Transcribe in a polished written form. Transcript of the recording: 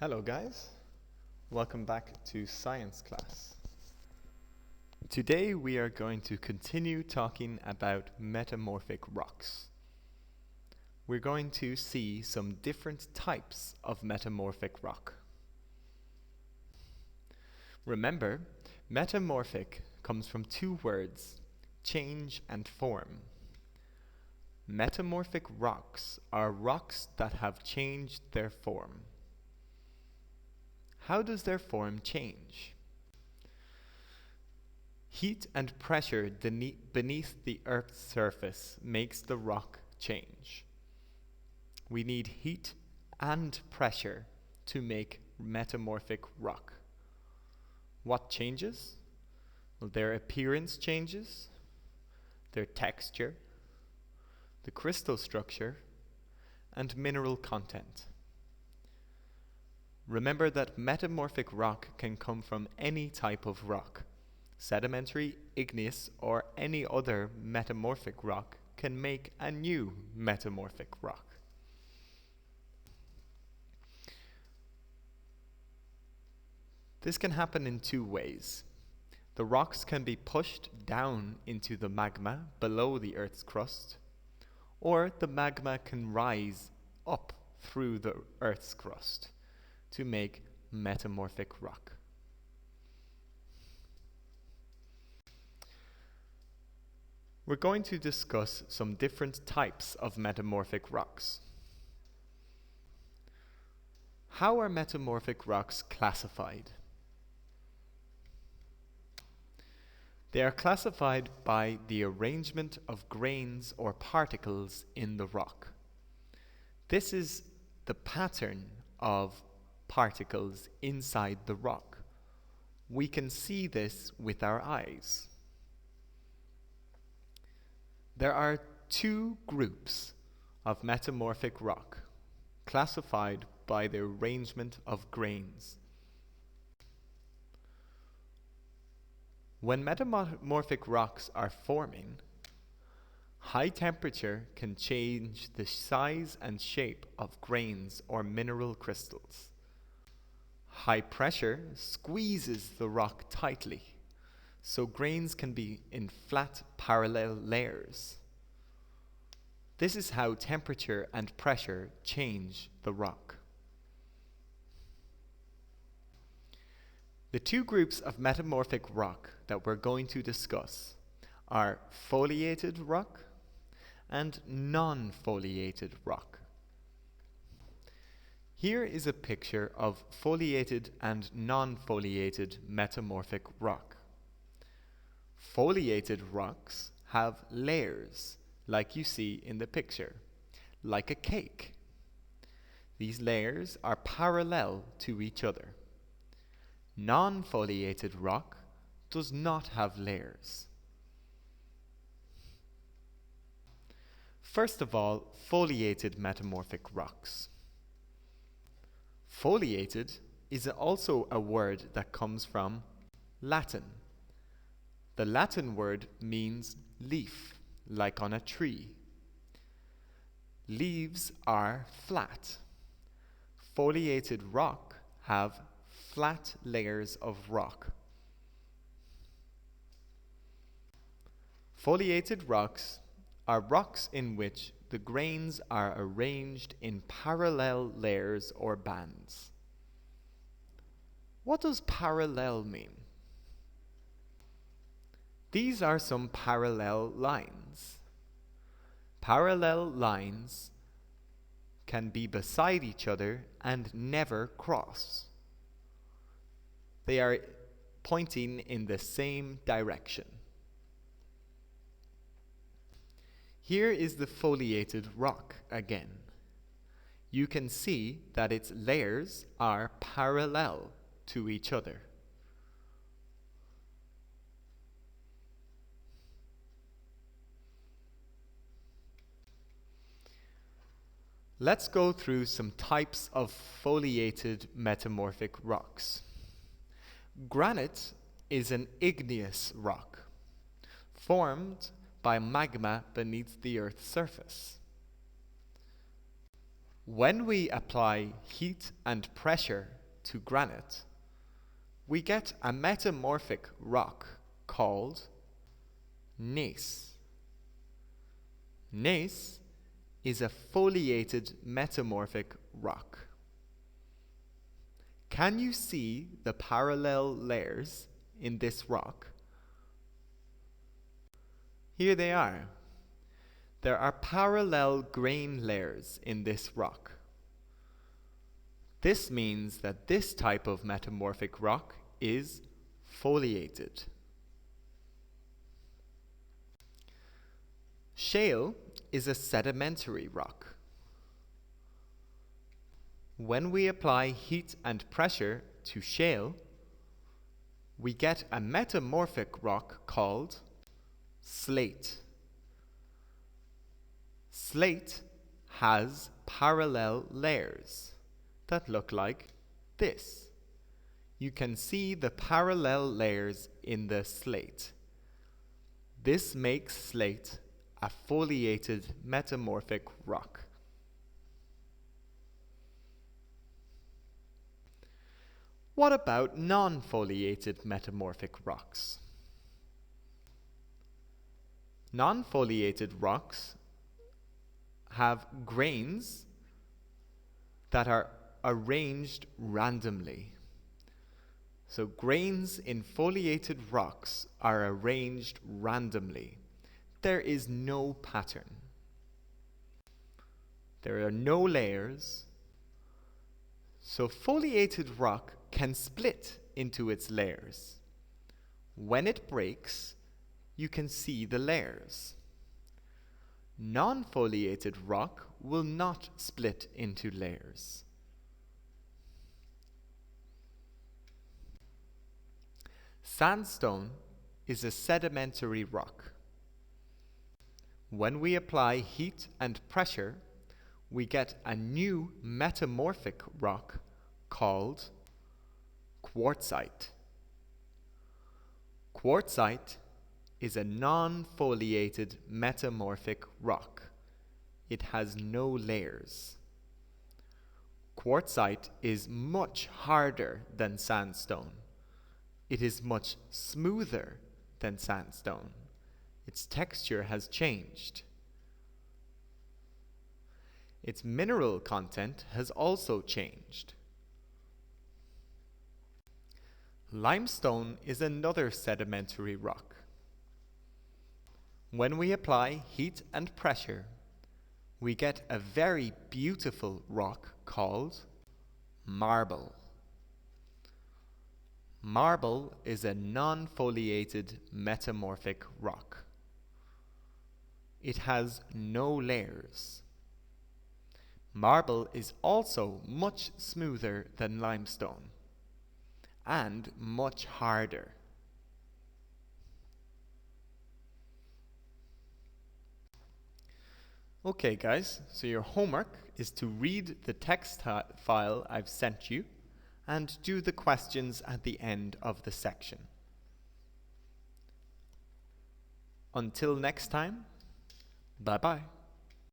Hello guys, welcome back to science class. Today we are going to continue talking about metamorphic rocks. We're going to see some different types of metamorphic rock. Remember, metamorphic comes from two words, change and form. Metamorphic rocks are rocks that have changed their form. How does their form change? Heat and pressure beneath the Earth's surface makes the rock change. We need heat and pressure to make metamorphic rock. What changes? Well, their appearance changes, their texture, the crystal structure, and mineral content. Remember that metamorphic rock can come from any type of rock. Sedimentary, igneous, or any other metamorphic rock can make a new metamorphic rock. This can happen in two ways. The rocks can be pushed down into the magma below the Earth's crust, or the magma can rise up through the Earth's crust to make metamorphic rock. We're going to discuss some different types of metamorphic rocks. How are metamorphic rocks classified? They are classified by the arrangement of grains or particles in the rock. This is the pattern of particles inside the rock. We can see this with our eyes. There are two groups of metamorphic rock, classified by the arrangement of grains. When metamorphic rocks are forming, high temperature can change the size and shape of grains or mineral crystals. High pressure squeezes the rock tightly, so grains can be in flat parallel layers. This is how temperature and pressure change the rock. The two groups of metamorphic rock that we're going to discuss are foliated rock and non-foliated rock. Here is a picture of foliated and non-foliated metamorphic rock. Foliated rocks have layers, like you see in the picture, like a cake. These layers are parallel to each other. Non-foliated rock does not have layers. First of all, foliated metamorphic rocks. Foliated is also a word that comes from Latin. The Latin word means leaf, like on a tree. Leaves are flat. Foliated rock have flat layers of rock. Foliated rocks are rocks in which the grains are arranged in parallel layers or bands. What does parallel mean? These are some parallel lines. Parallel lines can be beside each other and never cross. They are pointing in the same direction. Here is the foliated rock again. You can see that its layers are parallel to each other. Let's go through some types of foliated metamorphic rocks. Granite is an igneous rock, formed by magma beneath the Earth's surface. When we apply heat and pressure to granite, we get a metamorphic rock called gneiss. Gneiss is a foliated metamorphic rock. Can you see the parallel layers in this rock? Here they are. There are parallel grain layers in this rock. This means that this type of metamorphic rock is foliated. Shale is a sedimentary rock. When we apply heat and pressure to shale, we get a metamorphic rock called slate. Slate has parallel layers that look like this. You can see the parallel layers in the slate. This makes slate a foliated metamorphic rock. What about non-foliated metamorphic rocks? Non-foliated rocks have grains that are arranged randomly. So grains in foliated rocks are arranged randomly. There is no pattern. There are no layers. So foliated rock can split into its layers. When it breaks, you can see the layers. Non-foliated rock will not split into layers. Sandstone is a sedimentary rock. When we apply heat and pressure, we get a new metamorphic rock called quartzite. Quartzite is a non-foliated metamorphic rock. It has no layers. Quartzite is much harder than sandstone. It is much smoother than sandstone. Its texture has changed. Its mineral content has also changed. Limestone is another sedimentary rock. When we apply heat and pressure, we get a very beautiful rock called marble. Marble is a non-foliated metamorphic rock. It has no layers. Marble is also much smoother than limestone and much harder. Okay guys, so your homework is to read the text file I've sent you and do the questions at the end of the section. Until next time, bye-bye.